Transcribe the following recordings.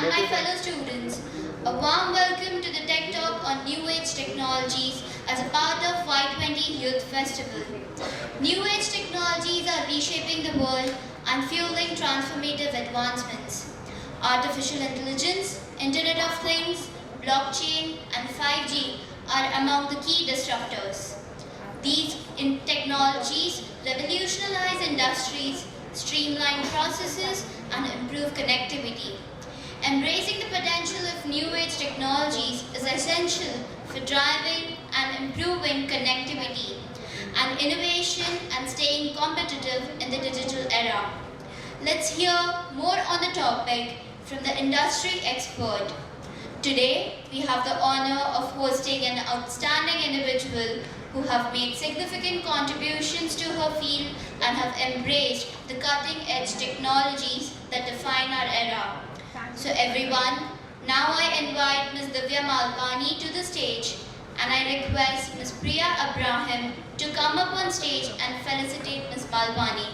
and my fellow students. A warm welcome to the Tech Talk on New Age Technologies as a part of Y20 Youth Festival. New Age technologies are reshaping the world and fueling transformative advancements. Artificial intelligence, Internet of Things, blockchain, and 5G are among the key disruptors. These technologies revolutionize industries, streamline processes, and improve connectivity. Embracing the potential of new age technologies is essential for driving and improving connectivity and innovation and staying competitive in the digital era. Let's hear more on the topic from the industry expert. Today, we have the honor of hosting an outstanding individual who have made significant contributions to her field and have embraced the cutting-edge technologies that define our era. So everyone, now I invite Ms. Divya Malpani to the stage and I request Ms. Priya Abraham to come up on stage and felicitate Ms. Malpani.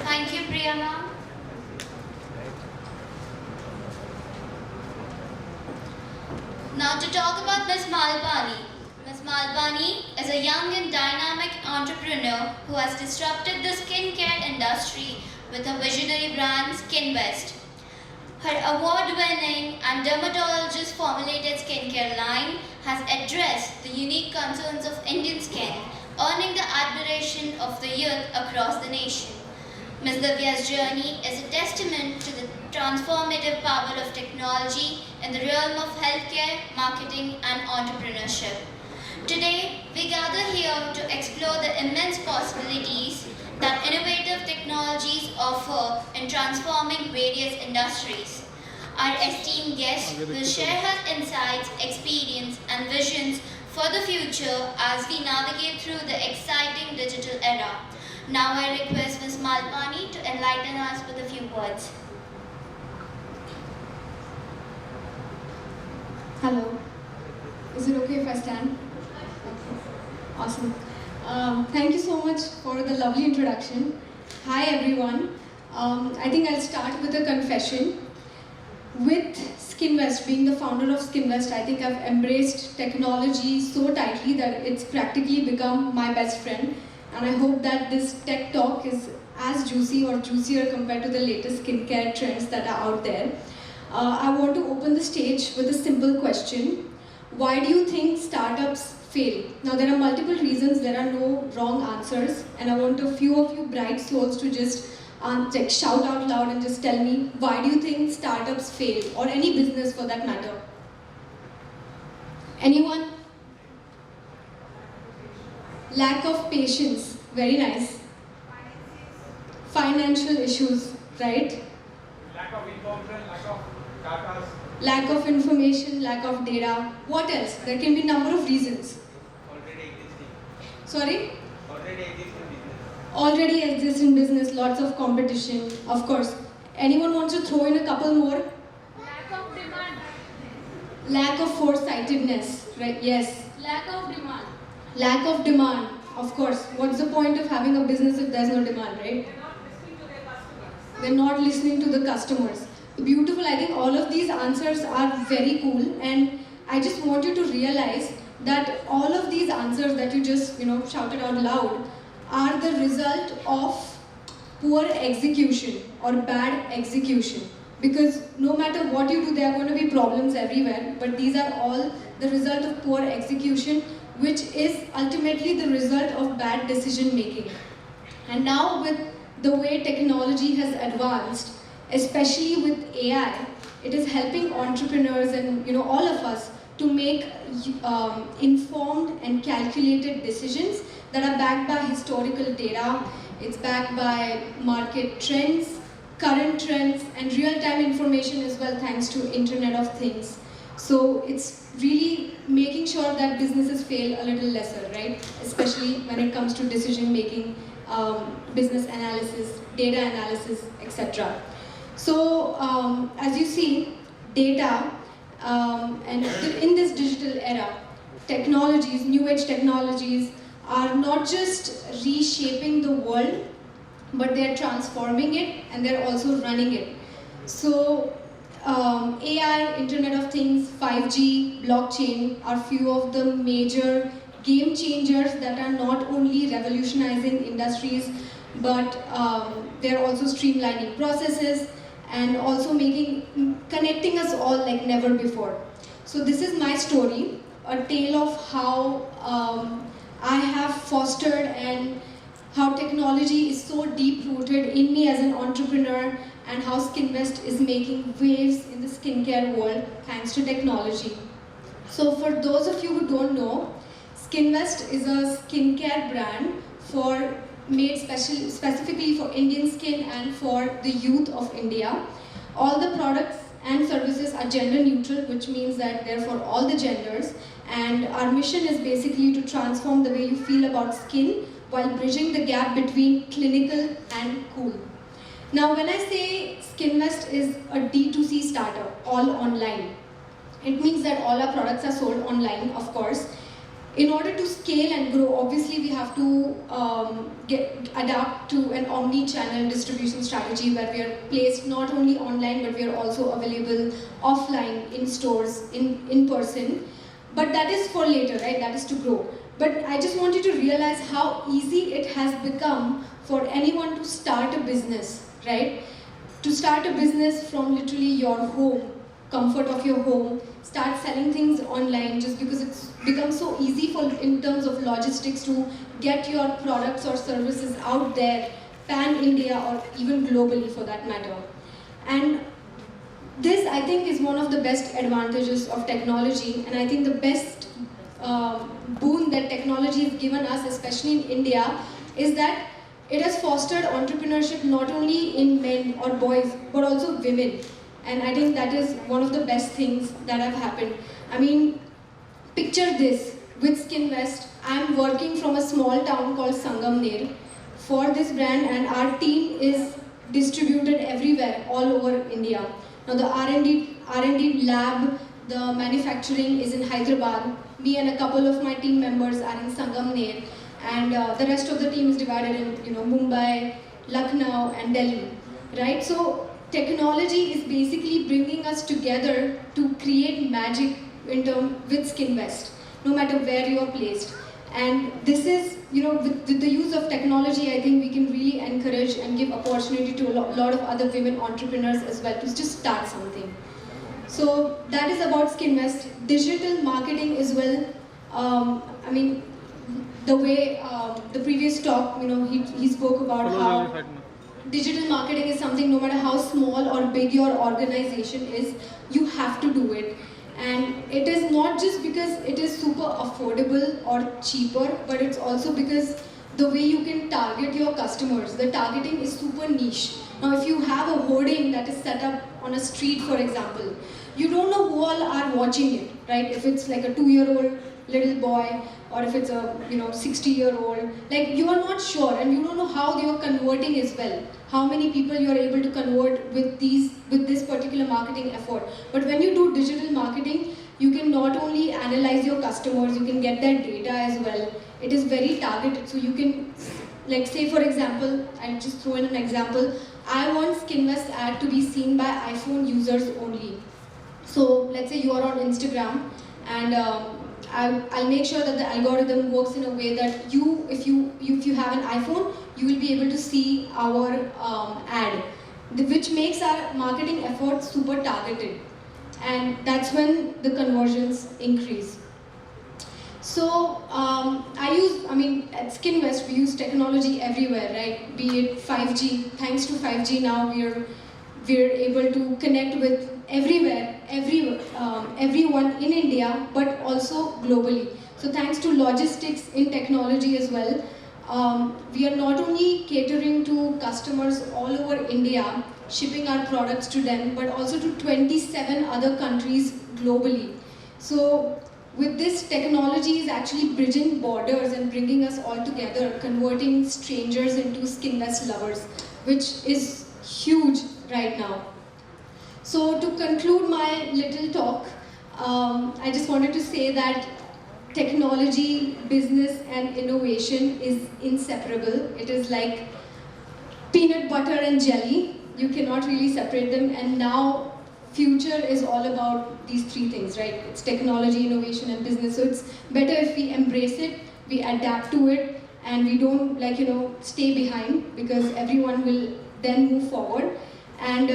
Thank you, Priya ma'am. Now to talk about Ms. Malpani. Ms. Malpani is a young and dynamic entrepreneur who has disrupted the skincare industry with her visionary brand SkinVest. Her award-winning and dermatologist-formulated skincare line has addressed the unique concerns of Indian skin, earning the admiration of the youth across the nation. Ms. Divya's journey is a testament to the transformative power of technology in the realm of healthcare, marketing, and entrepreneurship. Today, we gather here to explore the immense possibilities that innovative technologies offer in transforming various industries. Our esteemed guest will share her insights, experience, and visions for the future as we navigate through the exciting digital era. Now I request Ms. Malpani to enlighten us with a few words. Hello. Is it okay if I stand? Awesome. Thank you so much for the lovely introduction. Hi everyone. I think I'll start with a confession. With SkinVest, being the founder of SkinVest, I think I've embraced technology so tightly that it's practically become my best friend. And I hope that this tech talk is as juicy or juicier compared to the latest skincare trends that are out there. I want to open the stage with a simple question. Why do you think startups fail? Now there are multiple reasons, there are no wrong answers, and I want a few of you bright souls to just shout out loud and just tell me, why do you think startups fail, or any business for that matter? Anyone? Lack of patience, very nice. Financial issues, right? Lack of information, lack of data. Lack of information, lack of data. What else? There can be a number of reasons. Already existing. Sorry? Already existing business. Already exists in business, lots of competition, of course. Anyone wants to throw in a couple more? Lack of demand. Lack of foresightedness, right? Yes. Lack of demand. Lack of demand, of course. What's the point of having a business if there's no demand, right? They're not listening to their customers. They're not listening to the customers. Beautiful, I think all of these answers are very cool, and I just want you to realize that all of these answers that you just shouted out loud are the result of poor execution or bad execution. Because no matter what you do, there are going to be problems everywhere, but these are all the result of poor execution, which is ultimately the result of bad decision making. And now with the way technology has advanced, especially with AI, it is helping entrepreneurs and all of us to make informed and calculated decisions that are backed by historical data. It's backed by market trends, current trends, and real-time information as well, thanks to Internet of Things. So it's really making sure that businesses fail a little lesser, right? Especially when it comes to decision making, business analysis, data analysis, etc. So as you see, data and in this digital era, technologies, new age technologies are not just reshaping the world, but they're transforming it and they're also running it. So AI, Internet of Things, 5G, blockchain are few of the major game changers that are not only revolutionizing industries, but they're also streamlining processes and also connecting us all like never before. So this is my story, a tale of how I have fostered and how technology is so deep-rooted in me as an entrepreneur, and how Skinvest is making waves in the skincare world thanks to technology. So for those of you who don't know, Skinvest is a skincare brand made specifically for Indian skin and for the youth of India. All the products and services are gender neutral, which means that they're for all the genders. And our mission is basically to transform the way you feel about skin while bridging the gap between clinical and cool. Now, when I say Skinvest is a D2C startup, all online, it means that all our products are sold online, of course. In order to scale and grow, obviously we have to adapt to an omni-channel distribution strategy where we are placed not only online, but we are also available offline, in stores, in person. But that is for later, right? That is to grow. But I just want you to realize how easy it has become for anyone to start a business, right? To start a business from literally your home, comfort of your home, start selling things online just because it's become so easy in terms of logistics to get your products or services out there, pan-India or even globally for that matter. And this, I think, is one of the best advantages of technology, and I think the best boon that technology has given us, especially in India, is that it has fostered entrepreneurship not only in men or boys, but also women. And I think that is one of the best things that have happened. I mean, picture this, with Skinvest, I'm working from a small town called Sangamner for this brand, and our team is distributed everywhere, all over India. Now the R&D lab, the manufacturing is in Hyderabad. Me and a couple of my team members are in Sangamner, and the rest of the team is divided in Mumbai, Lucknow, and Delhi. Right? So technology is basically bringing us together to create magic with Skinvest, no matter where you are placed. And this is, with the use of technology, I think we can really encourage and give opportunity to a lot of other women entrepreneurs as well to just start something. So that is about Skinvest. Digital marketing as well. I mean, the way the previous talk, he spoke about how digital marketing is something, no matter how small or big your organization is, you have to do it. And it is not just because it is super affordable or cheaper, but it's also because the way you can target your customers. The targeting is super niche. Now, if you have a hoarding that is set up on a street, for example, you don't know who all are watching it, right? If it's like a 2-year-old little boy, or if it's a 60-year-old, like you are not sure, and you don't know how they are converting as well. How many people you are able to convert with this particular marketing effort. But when you do digital marketing, you can not only analyze your customers, you can get their data as well. It is very targeted, so you can, like, say for example, I'll just throw in an example. I want Skinvest ad to be seen by iPhone users only. So let's say you are on Instagram, and I'll make sure that the algorithm works in a way that if you have an iPhone, you will be able to see our ad, which makes our marketing efforts super targeted, and that's when the conversions increase. So at Skinvest we use technology everywhere, right? Be it 5G. Thanks to 5G now we're able to connect with everywhere, everyone in India, but also globally. So thanks to logistics in technology as well, we are not only catering to customers all over India, shipping our products to them, but also to 27 other countries globally. So with this, technology is actually bridging borders and bringing us all together, converting strangers into Skinvest lovers, which is huge right now. So to conclude my little talk, I just wanted to say that technology, business and innovation is inseparable. It is like peanut butter and jelly. You cannot really separate them, and now future is all about these three things, right? It's technology, innovation and business. So it's better if we embrace it, we adapt to it, and we don't stay behind, because everyone will then move forward. And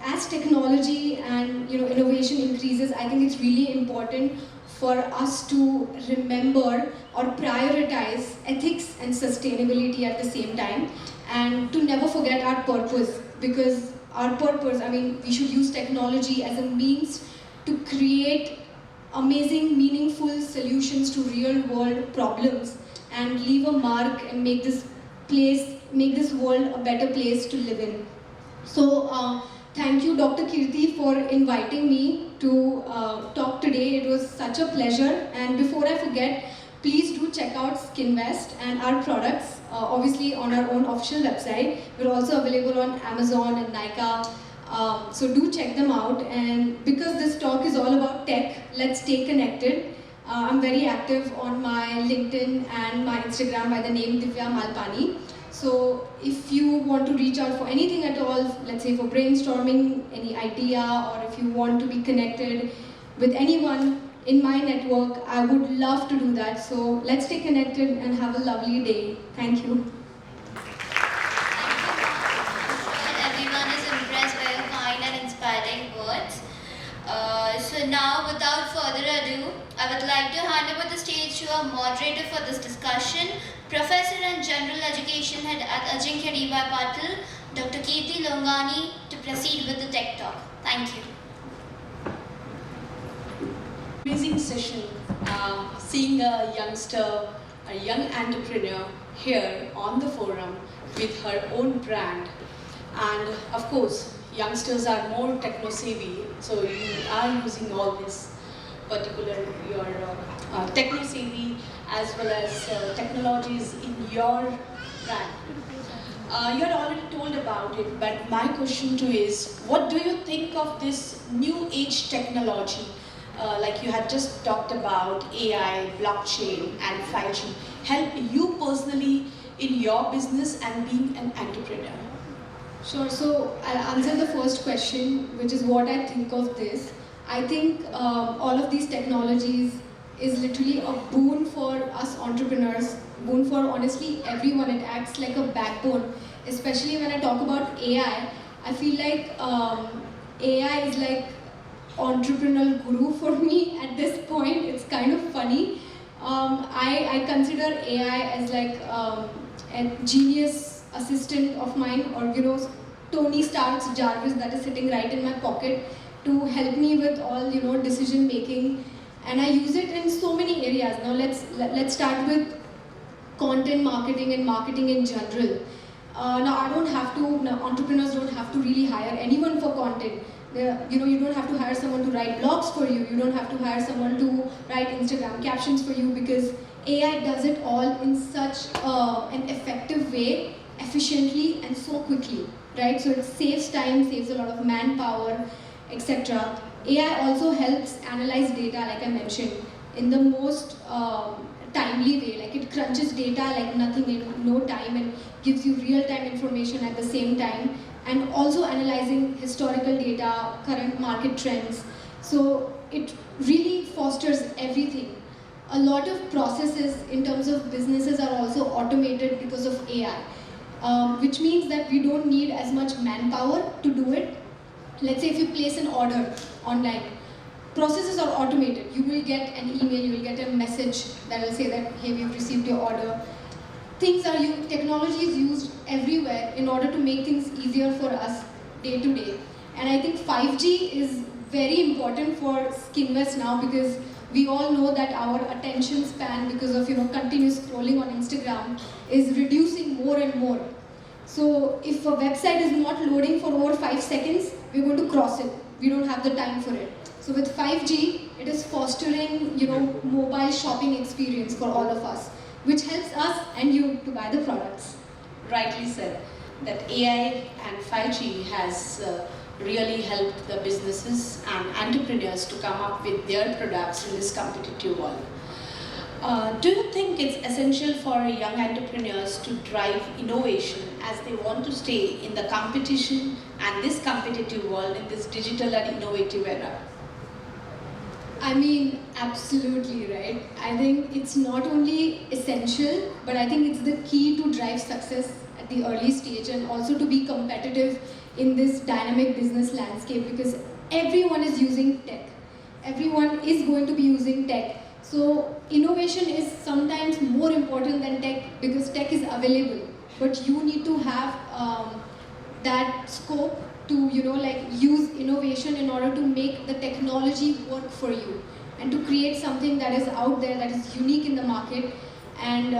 as technology and innovation increases, I think it's really important for us to remember or prioritize ethics and sustainability at the same time, and to never forget our purpose, because our purpose, we should use technology as a means to create amazing, meaningful solutions to real world problems and leave a mark and make this world a better place to live in. So thank you, Dr. Kirti, for inviting me to talk today. It was such a pleasure. And before I forget, please do check out Skinvest and our products, obviously on our own official website. We're also available on Amazon and Nykaa. So do check them out. And because this talk is all about tech, let's stay connected. I'm very active on my LinkedIn and my Instagram by the name Divya Malpani. So if you want to reach out for anything at all, let's say for brainstorming, any idea, or if you want to be connected with anyone in my network, I would love to do that. So let's stay connected and have a lovely day. Thank you. Everyone is impressed by your kind and inspiring words. So now, without further ado, I would like to hand over the stage to our moderator for this discussion, Professor and General Education Head at Ajeenkya DY Patil, Dr. Kirti Longani, to proceed with the Tech Talk. Thank you. Amazing session, seeing a youngster, a young entrepreneur here on the forum with her own brand. And of course, youngsters are more techno-savvy, so you are using all this particular, your techno-savvy as well as technologies in your brand. You had already told about it, but my question to you is, what do you think of this new age technology? Like you had just talked about AI, blockchain and 5G, help you personally in your business and being an entrepreneur? Sure, so I'll answer the first question, which is what I think of this. I think all of these technologies is literally a boon for us entrepreneurs, boon for honestly everyone. It acts like a backbone, especially when I talk about AI. I feel like AI is like entrepreneurial guru for me at this point. It's kind of funny. I consider AI as like a genius assistant of mine, or Tony Stark's Jarvis that is sitting right in my pocket to help me with all decision making, and I use it in so many areas. Now let's start with content marketing and marketing in general. Now entrepreneurs don't have to really hire anyone for content. You don't have to hire someone to write blogs for you. You don't have to hire someone to write Instagram captions for you, because AI does it all in such an effective way, efficiently and so quickly, right? So it saves time, saves a lot of manpower, etc. AI also helps analyze data, like I mentioned, in the most timely way. Like it crunches data like nothing in no time and gives you real-time information at the same time, and also analyzing historical data, current market trends. So it really fosters everything. A lot of processes in terms of businesses are also automated because of AI, which means that we don't need as much manpower to do it. Let's say if you place an order online, processes are automated. You will get an email, you will get a message that will say that, hey, we've received your order. Technology is used everywhere in order to make things easier for us day to day. And I think 5G is very important for Skinvest now, because we all know that our attention span, because of continuous scrolling on Instagram, is reducing more and more. So if a website is not loading for over 5 seconds, we're going to cross it. We don't have the time for it. So with 5G, it is fostering mobile shopping experience for all of us, which helps us and you to buy the products. Rightly said, that AI and 5G has really helped the businesses and entrepreneurs to come up with their products in this competitive world. Do you think it's essential for young entrepreneurs to drive innovation as they want to stay in the competition and this competitive world in this digital and innovative era? I mean, absolutely, right? I think it's not only essential, but I think it's the key to drive success at the early stage and also to be competitive in this dynamic business landscape, because everyone is using tech. Everyone is going to be using tech. So innovation is sometimes more important than tech, because tech is available, but you need to have that scope to use innovation in order to make the technology work for you and to create something that is out there, that is unique in the market. And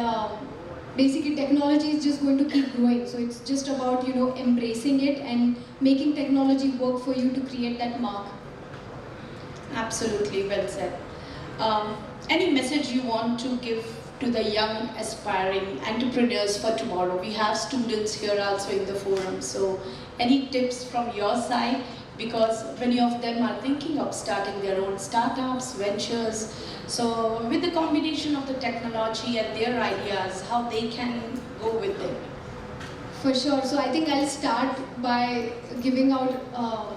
basically technology is just going to keep growing, so it's just about embracing it and making technology work for you to create that mark. Absolutely, well said. Any message you want to give to the young aspiring entrepreneurs for tomorrow? We have students here also in the forum, so any tips from your side? Because many of them are thinking of starting their own startups, ventures. So with the combination of the technology and their ideas, how they can go with it? For sure. So I think I'll start by giving out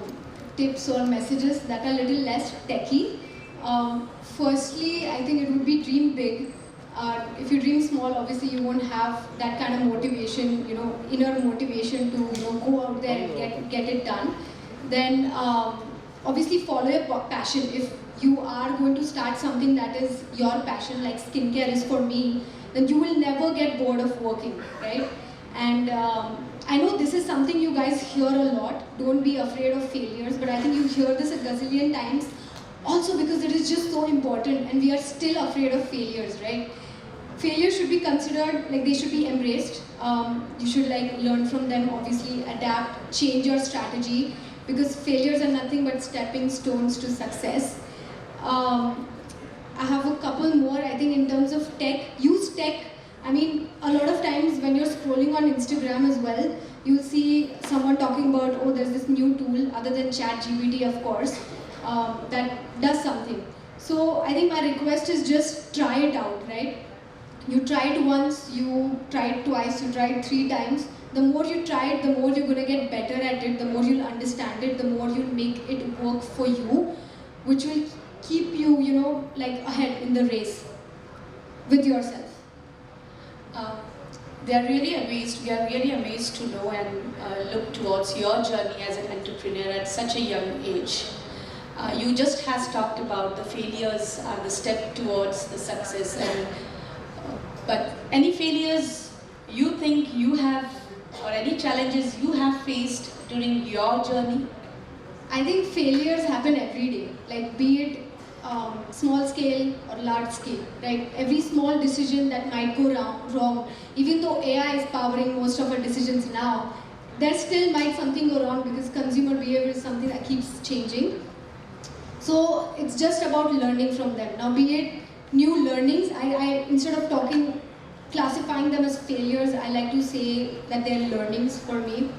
tips or messages that are a little less techy. Firstly, I think it would be dream big. If you dream small, obviously you won't have that kind of motivation, inner motivation to go out there and get it done. Then obviously follow your passion. If you are going to start something that is your passion, like skincare is for me, then you will never get bored of working, right? And I know this is something you guys hear a lot. Don't be afraid of failures, but I think you hear this a gazillion times. Also because it is just so important, and we are still afraid of failures, right? Failures should be considered, like they should be embraced. You should learn from them, obviously adapt, change your strategy, because failures are nothing but stepping stones to success. I have a couple more. I think in terms of tech, use tech. I mean, a lot of times when you're scrolling on Instagram as well, you'll see someone talking about, oh, there's this new tool, other than ChatGPT, of course, that does something. So I think my request is just try it out, right? You try it once, you try it twice, you try it 3 times. The more you try it, the more you're going to get better at it, the more you'll understand it, the more you'll make it work for you, which will keep you, ahead in the race with yourself. We are really amazed to know and look towards your journey as an entrepreneur at such a young age. You just has talked about the failures are the step towards the success, but any failures you think you have, or any challenges you have faced during your journey? I think failures happen every day, like be it small scale or large scale, right? Every small decision that might go wrong, even though AI is powering most of our decisions now, there still might something go wrong, because consumer behavior is something that keeps changing. So it's just about learning from them. Now, be it new learnings, I instead of classifying them as failures, I like to say that they're learnings for me.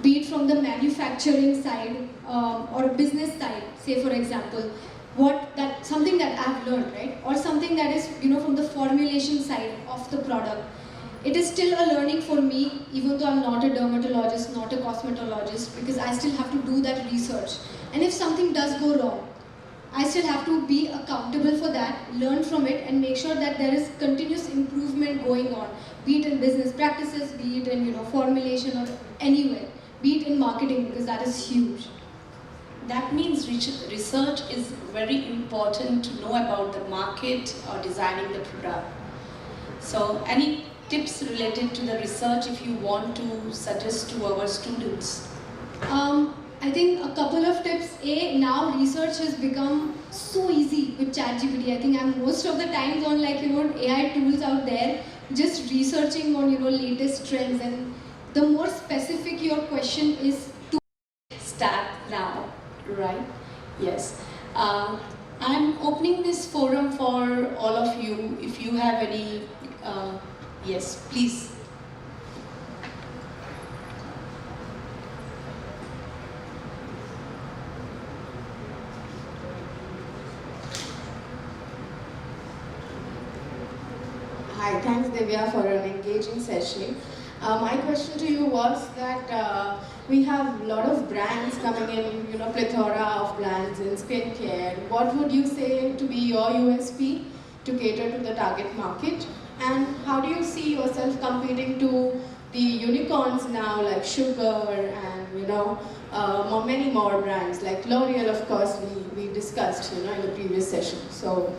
Be it from the manufacturing side or business side, say for example, something that I've learned, right? Or something that is from the formulation side of the product. It is still a learning for me, even though I'm not a dermatologist, not a cosmetologist, because I still have to do that research. And if something does go wrong, I still have to be accountable for that, learn from it, and make sure that there is continuous improvement going on, be it in business practices, be it in formulation or anywhere, be it in marketing, because that is huge. That means research is very important to know about the market or designing the product. So any tips related to the research if you want to suggest to our students? I think a couple of tips. Now research has become so easy with ChatGPT. I think I'm most of the times on AI tools out there, just researching on latest trends, and the more specific your question is to Start now, right? Yes. I'm opening this forum for all of you. If you have any, yes, please. Hi, thanks Divya for an engaging session. My question to you was that we have a lot of brands coming in, plethora of brands in skincare. What would you say to be your USP to cater to the target market? And how do you see yourself competing to the unicorns now like Sugar and many more brands like L'Oreal, of course, we discussed in the previous session. So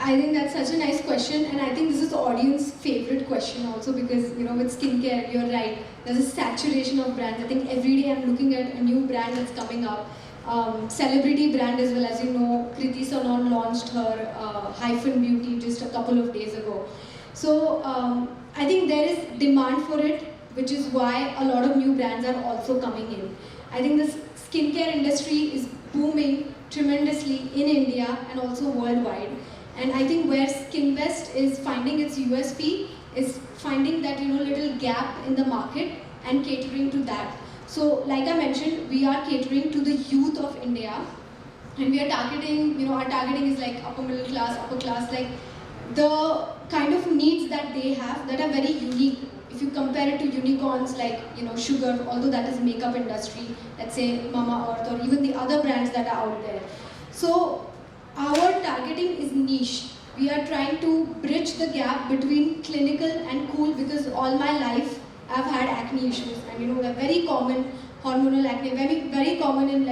I think that's such a nice question, and I think this is the audience favorite question also, because with skincare, you're right, there's a saturation of brands. I think every day I'm looking at a new brand that's coming up. Celebrity brand as well. As you know, Kriti Sanon launched her Hyphen Beauty just a couple of days ago. So I think there is demand for it, which is why a lot of new brands are also coming in. I think the skincare industry is booming tremendously in India and also worldwide. And I think where Skinvest is finding its USP is finding that little gap in the market and catering to that. So like I mentioned, we are catering to the youth of India, and we are targeting, our targeting is like upper middle class, upper class, like the kind of needs that they have that are very unique. If you compare it to unicorns like Sugar, although that is makeup industry, let's say Mama Earth, or even the other brands that are out there. So our targeting is niche. We are trying to bridge the gap between clinical and cool, because all my life I've had acne issues, and they're very common, hormonal acne, very common in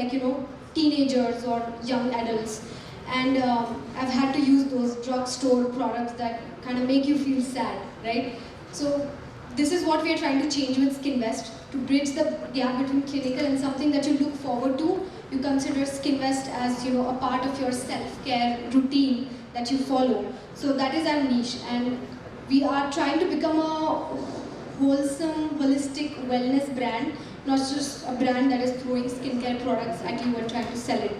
teenagers or young adults. And I've had to use those drugstore products that kind of make you feel sad, right? So this is what we are trying to change with Skinvest, to bridge the gap between clinical and something that you look forward to. You consider Skinvest as a part of your self-care routine that you follow. So that is our niche, and we are trying to become a wholesome, holistic wellness brand, not just a brand that is throwing skincare products at you and trying to sell it.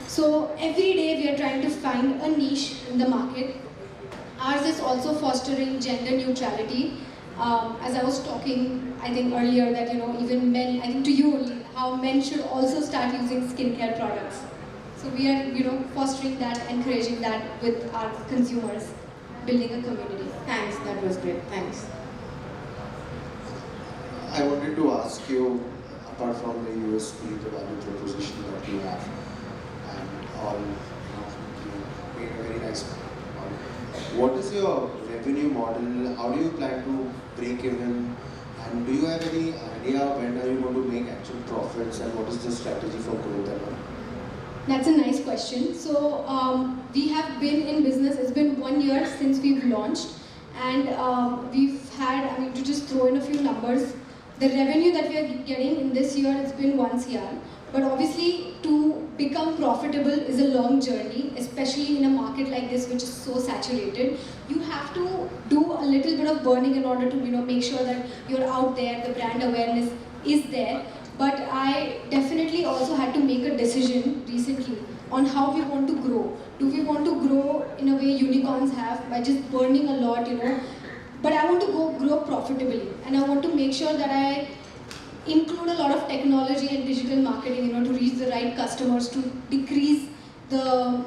So every day we are trying to find a niche in the market. Ours is also fostering gender neutrality. As I was talking, I think earlier that even men, I think to you only, how men should also start using skincare products. So we are fostering that, encouraging that with our consumers, building a community. thanks, that was great. Thanks. I wanted to ask you, apart from the USP, the value proposition that you have, and all, you made a very nice point. What is your revenue model? How do you plan to break even? And do you have any idea when are you going to make actual profits, and what is the strategy for growth and all? That's a nice question. So we have been in business, it's been 1 year since we've launched, and we've had, to just throw in a few numbers, the revenue that we are getting in this year, it's been 1 CR. But obviously, to become profitable is a long journey, especially in a market like this, which is so saturated. You have to do a little bit of burning in order to make sure that you're out there, the brand awareness is there. But I definitely also had to make a decision recently on how we want to grow. Do we want to grow in a way unicorns have, by just burning a lot, but I want to grow profitably, and I want to make sure that I include a lot of technology and digital marketing, to reach the right customers, to decrease the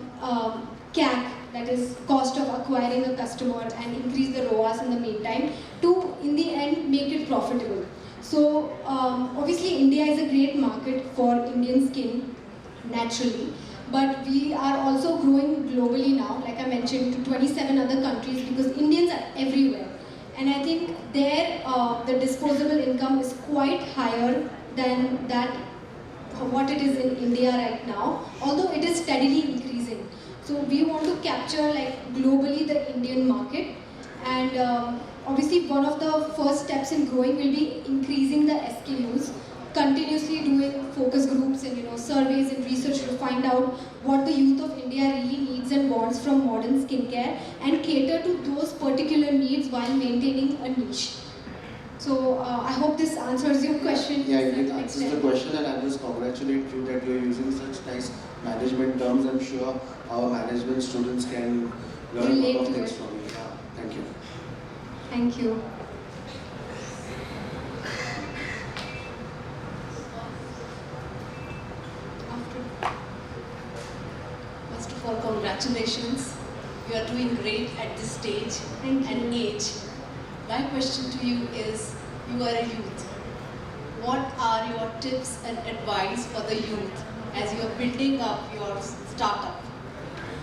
CAC, that is cost of acquiring a customer, and increase the ROAS in the meantime, to in the end make it profitable. So obviously India is a great market for Indian skin naturally, but we are also growing globally now, like I mentioned, to 27 other countries, because Indians are everywhere. And I think there the disposable income is quite higher than that what it is in India right now, although it is steadily increasing. So we want to capture globally the Indian market, and obviously one of the first steps in growing will be increasing the SKUs. continuously doing focus groups and surveys and research to find out what the youth of India really needs and wants from modern skincare and cater to those particular needs while maintaining a niche. So I hope this answers your question. Yeah, to it some answers the extent. question, and I just congratulate you that you're using such nice management terms. I'm sure our management students can learn a Relate lot of to things it. from you. Yeah, thank you. Thank you. First of all, congratulations. You are doing great at this stage Thank and you. age. My question to you is, you are a youth. What are your tips and advice for the youth as you are building up your startup?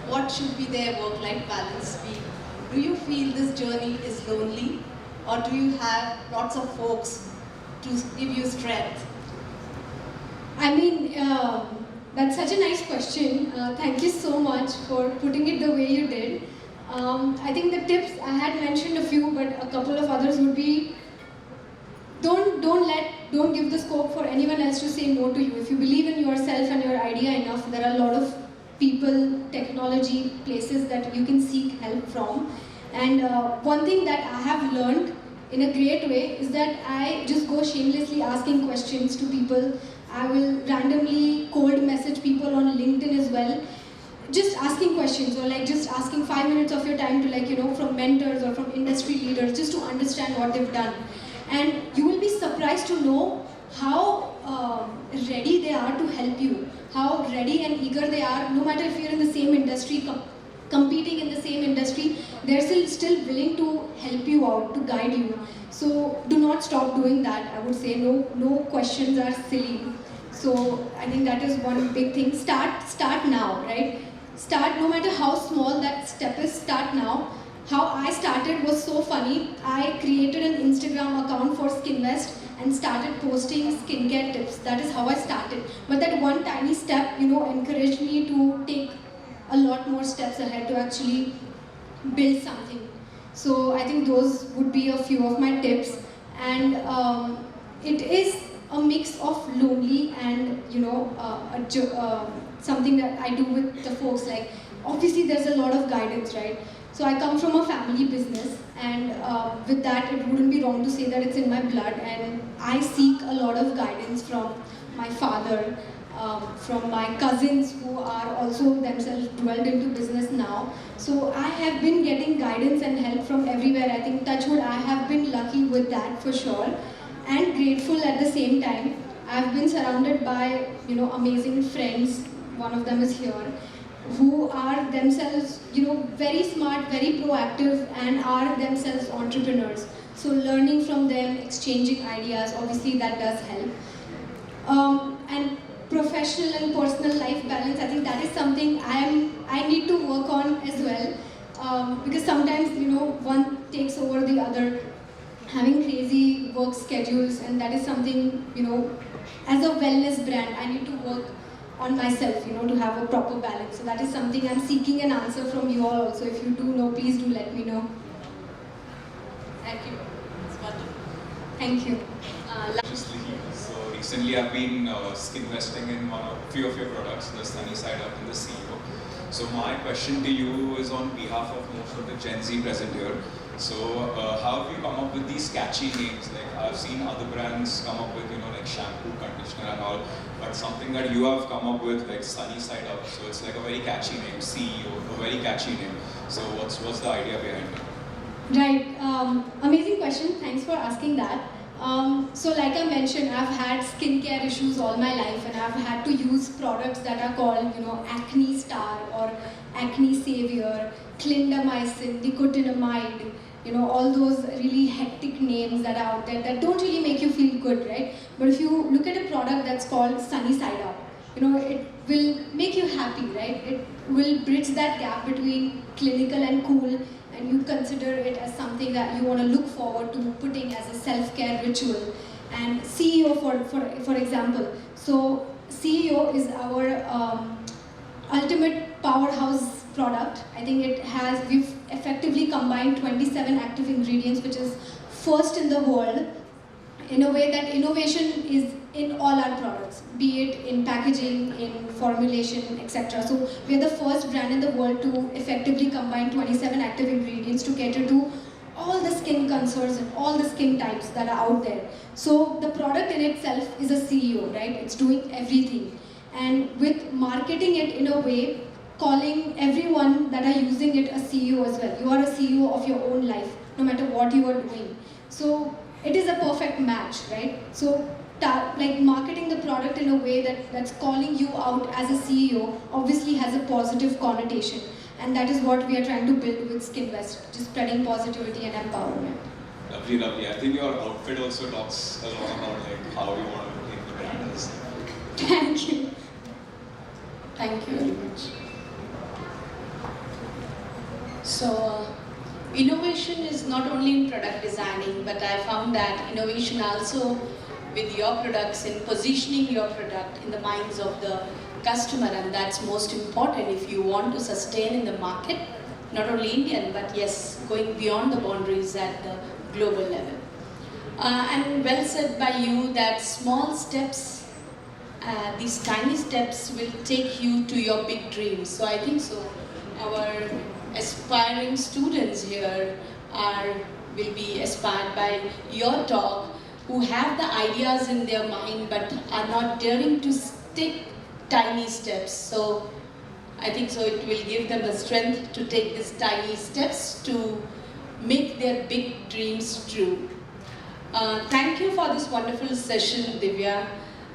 What should be their work-life balance be? Do you feel this journey is lonely, or do you have lots of folks to give you strength? I mean, that's such a nice question. Thank you so much for putting it the way you did. I think the tips, I had mentioned a few, but a couple of others would be don't give the scope for anyone else to say no to you. If you believe in yourself and your idea enough, there are a lot of people, technology, places that you can seek help from. And one thing that I have learned in a great way is that I just go shamelessly asking questions to people. I will randomly cold message people on LinkedIn as well, just asking questions, or like just asking 5 minutes of your time to, like, from mentors or from industry leaders, just to understand what they've done. And you will be surprised to know how ready they are to help you, how ready and eager they are, no matter if you're in the same industry, competing in the same industry, they're still willing to help you out, to guide you. So do not stop doing that. I would say no questions are silly. So I think that is one big thing. Start now, right? Start, no matter how small that step is, start now. How I started was so funny. I created an Instagram account for SkinVest and started posting skincare tips. That is how I started. But that one tiny step, encouraged me to take a lot more steps ahead to actually build something. So I think those would be a few of my tips. And it is a mix of lonely and something that I do with the folks. Like, obviously there's a lot of guidance, right? So I come from a family business, and with that, it wouldn't be wrong to say that it's in my blood, and I seek a lot of guidance from my father, from my cousins who are also themselves dwelled into business now. So I have been getting guidance and help from everywhere. I think, touchwood, I have been lucky with that for sure, and grateful at the same time. I've been surrounded by amazing friends. One of them is here, who are themselves very smart, very proactive, and are themselves entrepreneurs. So learning from them, exchanging ideas, obviously that does help. And professional and personal life balance, I think that is something I need to work on as well, because sometimes one takes over the other, having crazy work schedules, and that is something as a wellness brand I need to work on myself, to have a proper balance. So that is something I'm seeking an answer from you all also. If you do know, please do let me know. Thank you. It's wonderful. Thank you. Consciously. So recently I've been skin investing in a few of your products, the Sunny Side Up and the CEO. So my question to you is on behalf of most of the Gen Z present here. So how have you come up with these catchy names? Like, I've seen other brands come up with like shampoo, conditioner and all, but something that you have come up with, like Sunny Side Up. So it's like a very catchy name, CEO, a very catchy name. So what's the idea behind it? Right. Amazing question. Thanks for asking that. So like I mentioned, I've had skincare issues all my life, and I've had to use products that are called, Acne Star or Acne Savior, clindamycin, nicotinamide, all those really hectic names that are out there that don't really make you feel good, right? But if you look at a product that's called Sunny Side Up, it will make you happy, right? It will bridge that gap between clinical and cool, and you consider it as something that you want to look forward to putting as a self-care ritual. And CEO, for example, so CEO is our ultimate powerhouse product. I think we've effectively combined 27 active ingredients, which is first in the world, in a way that innovation is in all our products, be it in packaging, in formulation, etc. So we are the first brand in the world to effectively combine 27 active ingredients to cater to all the skin concerns and all the skin types that are out there. So the product in itself is a CEO, right? It's doing everything. And with marketing it in a way, calling everyone that are using it a CEO as well. You are a CEO of your own life, no matter what you are doing. So it is a perfect match, right? So like marketing the product in a way that's calling you out as a CEO obviously has a positive connotation. And that is what we are trying to build with SkinVest, just spreading positivity and empowerment. Lovely, lovely. I think your outfit also talks a lot about like how you want to take the brand as. Thank you. Thank you very much. So, innovation is not only in product designing, but I found that innovation also with your products in positioning your product in the minds of the customer, and that's most important if you want to sustain in the market, not only Indian, but yes, going beyond the boundaries at the global level. And well said by you that small steps, these tiny steps will take you to your big dreams. So I think so. Our aspiring students here will be inspired by your talk, who have the ideas in their mind but are not daring to take tiny steps. So I think so it will give them the strength to take these tiny steps to make their big dreams true. Thank you for this wonderful session, Divya.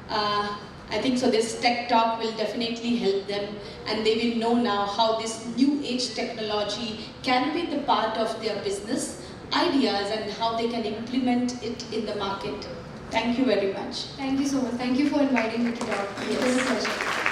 I think so this tech talk will definitely help them, and they will know now how this new age technology can be the part of their business ideas and how they can implement it in the market. Thank you very much. Thank you so much. Thank you for inviting me to talk. It was a pleasure.